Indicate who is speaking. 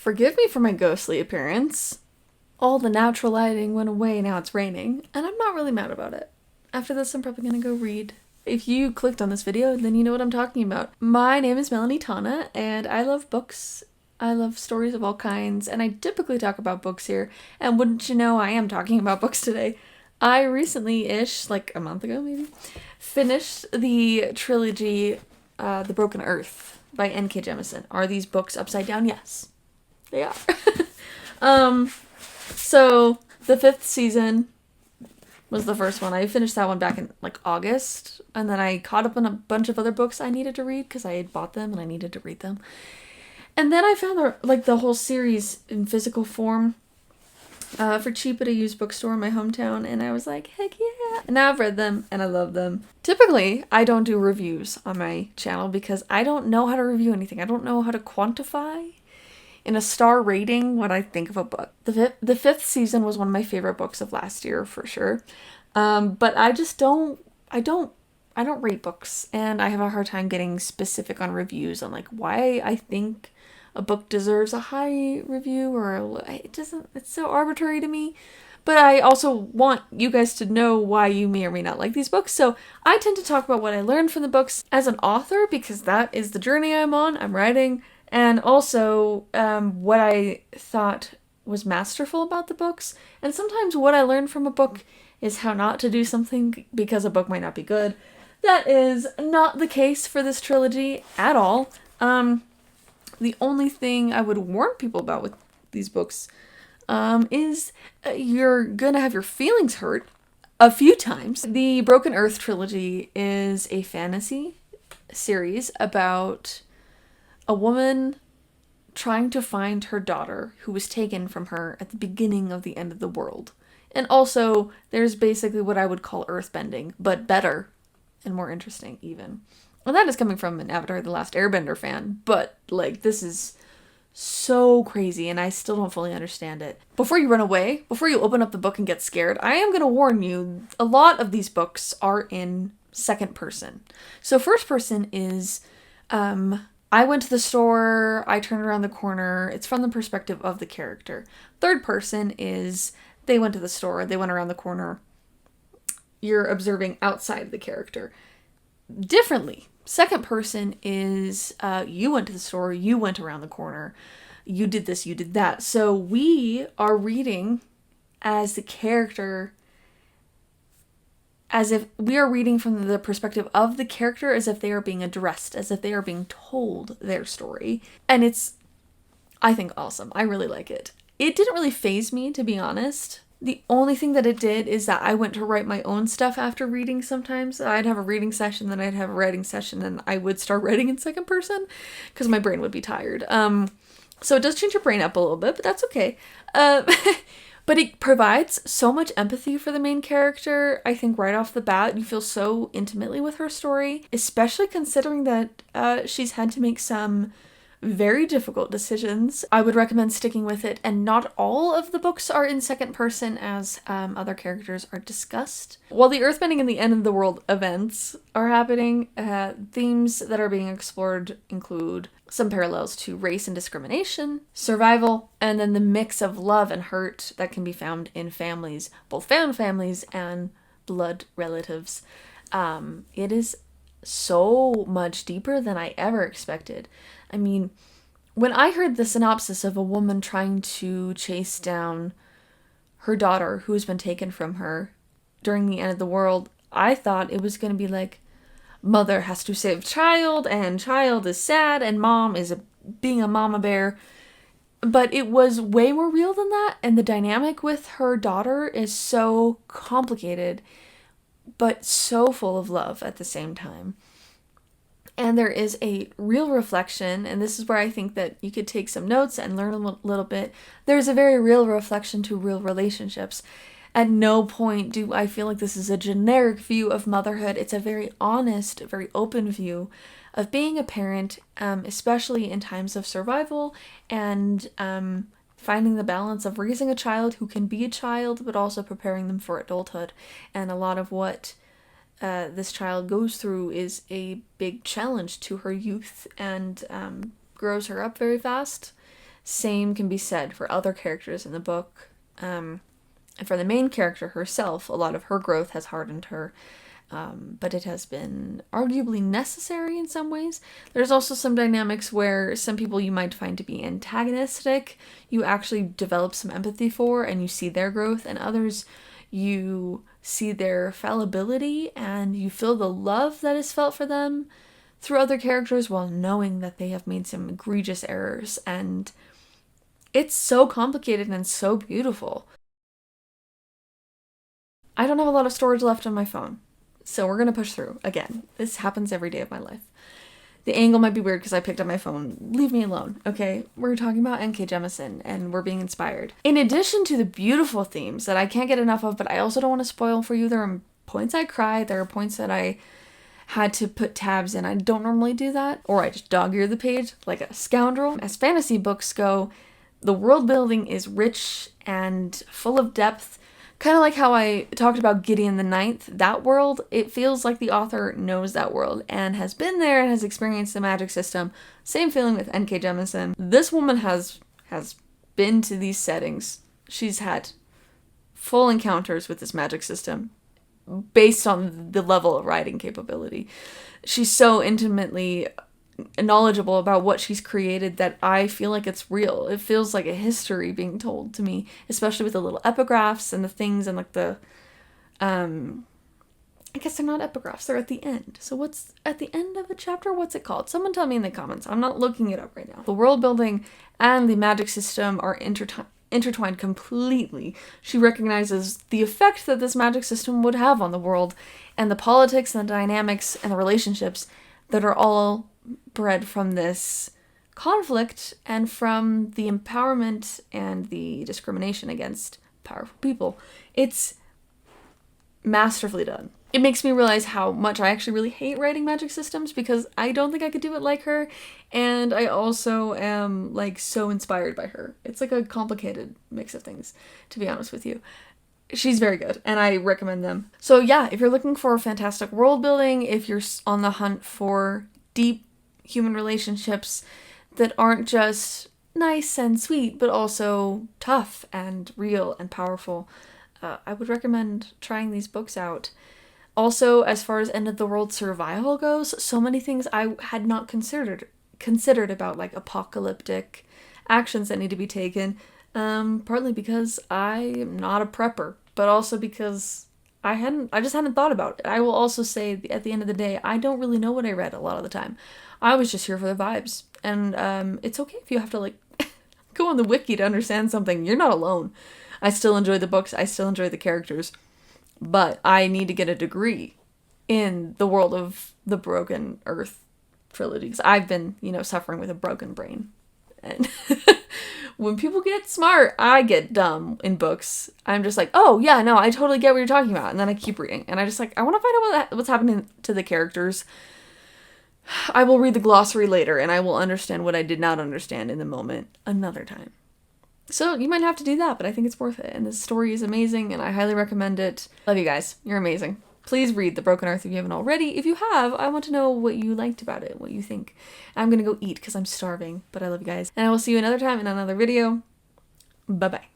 Speaker 1: Forgive me for my ghostly appearance. All the natural lighting went away, now it's raining, and I'm not really mad about it. After this, I'm probably gonna go read. If you clicked on this video, then you know what I'm talking about. My name is Melanie Tana, and I love books. I love stories of all kinds, and I typically talk about books here, and wouldn't you know, I am talking about books today. I recently-ish, like a month ago maybe, finished the trilogy, The Broken Earth by N.K. Jemisin. Are these books upside down? Yes, they are. So the 5th season was the first one. I finished that one back in like August, and then I caught up on a bunch of other books I needed to read because I had bought them and I needed to read them. And then I found the whole series in physical form for cheap at a used bookstore in my hometown, and I was like, heck yeah! And now I've read them and I love them. Typically, I don't do reviews on my channel because I don't know how to review anything. I don't know how to quantify in a star rating what I think of a book. The 5th season was one of my favorite books of last year for sure. But I just don't rate books, and I have a hard time getting specific on reviews on like why I think a book deserves a high review or it doesn't. It's so arbitrary to me. But I also want you guys to know why you may or may not like these books. So I tend to talk about what I learned from the books as an author because that is the journey I'm on. I'm writing. And also what I thought was masterful about the books. And sometimes what I learned from a book is how not to do something because a book might not be good. That is not the case for this trilogy at all. The only thing I would warn people about with these books is you're gonna have your feelings hurt a few times. The Broken Earth trilogy is a fantasy series about a woman trying to find her daughter who was taken from her at the beginning of the end of the world. And also, there's basically what I would call earthbending, but better and more interesting even. And that is coming from an Avatar The Last Airbender fan, but like this is so crazy and I still don't fully understand it. Before you run away, before you open up the book and get scared, I am going to warn you, a lot of these books are in second person. So first person is, I went to the store, I turned around the corner. It's from the perspective of the character. Third person is they went to the store, they went around the corner. You're observing outside the character. Differently. Second person is you went to the store, you went around the corner, you did this, you did that. So we are reading as the character, as if we are reading from the perspective of the character, as if they are being addressed, as if they are being told their story. And it's, I think, awesome. I really like it. It didn't really faze me, to be honest. The only thing that it did is that I went to write my own stuff after reading sometimes. I'd have a reading session, then I'd have a writing session, and I would start writing in second person because my brain would be tired. So it does change your brain up a little bit, but that's okay. But it provides so much empathy for the main character. I think right off the bat, you feel so intimately with her story, especially considering that she's had to make some very difficult decisions. I would recommend sticking with it, and not all of the books are in second person as other characters are discussed. While the earthbending and the end of the world events are happening, themes that are being explored include some parallels to race and discrimination, survival, and then the mix of love and hurt that can be found in families, both found families and blood relatives. It is so much deeper than I ever expected. I mean, when I heard the synopsis of a woman trying to chase down her daughter who has been taken from her during the end of the world, I thought it was going to be like, mother has to save child, and child is sad, and mom is being a mama bear. But it was way more real than that, and the dynamic with her daughter is so complicated, but so full of love at the same time. And there is a real reflection, and this is where I think that you could take some notes and learn a little bit. There's a very real reflection to real relationships. At no point do I feel like this is a generic view of motherhood. It's a very honest, very open view of being a parent, especially in times of survival and finding the balance of raising a child who can be a child, but also preparing them for adulthood. And a lot of what this child goes through is a big challenge to her youth and grows her up very fast. Same can be said for other characters in the book. And for the main character herself, a lot of her growth has hardened her, but it has been arguably necessary in some ways. There's also some dynamics where some people you might find to be antagonistic, you actually develop some empathy for, and you see their growth, and others you see their fallibility, and you feel the love that is felt for them through other characters while knowing that they have made some egregious errors, and it's so complicated and so beautiful. I don't have a lot of storage left on my phone, so we're gonna push through. Again, this happens every day of my life. The angle might be weird because I picked up my phone. Leave me alone, okay? We're talking about N.K. Jemisin, and we're being inspired. In addition to the beautiful themes that I can't get enough of, but I also don't want to spoil for you, there are points I cried, there are points that I had to put tabs in. I don't normally do that, or I just dog-ear the page like a scoundrel. As fantasy books go, the world building is rich and full of depth. Kind of like how I talked about Gideon the Ninth, that world, it feels like the author knows that world and has been there and has experienced the magic system. Same feeling with N.K. Jemisin. This woman has been to these settings. She's had full encounters with this magic system based on the level of writing capability. She's so intimately knowledgeable about what she's created that I feel like it's real. It feels like a history being told to me, especially with the little epigraphs and the things and like the I guess they're not epigraphs, they're at the end. So what's at the end of a chapter? What's it called? Someone tell me in the comments. I'm not looking it up right now. The world building and the magic system are intertwined completely. She recognizes the effect that this magic system would have on the world and the politics and the dynamics and the relationships that are all bred from this conflict and from the empowerment and the discrimination against powerful people. It's masterfully done. It makes me realize how much I actually really hate writing magic systems because I don't think I could do it like her, and I also am like so inspired by her. It's like a complicated mix of things, to be honest with you. She's very good, and I recommend them. So yeah, if you're looking for fantastic world building, if you're on the hunt for deep human relationships that aren't just nice and sweet, but also tough and real and powerful, I would recommend trying these books out. Also, as far as end of the world survival goes, so many things I had not considered about like apocalyptic actions that need to be taken. Partly because I am not a prepper, but also because I just hadn't thought about it. I will also say at the end of the day, I don't really know what I read a lot of the time. I was just here for the vibes. And it's okay if you have to like go on the wiki to understand something. You're not alone. I still enjoy the books. I still enjoy the characters. But I need to get a degree in the world of the Broken Earth trilogy because I've been, suffering with a broken brain. And when people get smart, I get dumb in books. I'm just like, oh yeah, no, I totally get what you're talking about. And then I keep reading. And I just like, I want to find out what's happening to the characters. I will read the glossary later and I will understand what I did not understand in the moment another time. So you might have to do that, but I think it's worth it. And this story is amazing and I highly recommend it. Love you guys. You're amazing. Please read The Broken Earth if you haven't already. If you have, I want to know what you liked about it, what you think. I'm going to go eat because I'm starving, but I love you guys. And I will see you another time in another video. Bye-bye.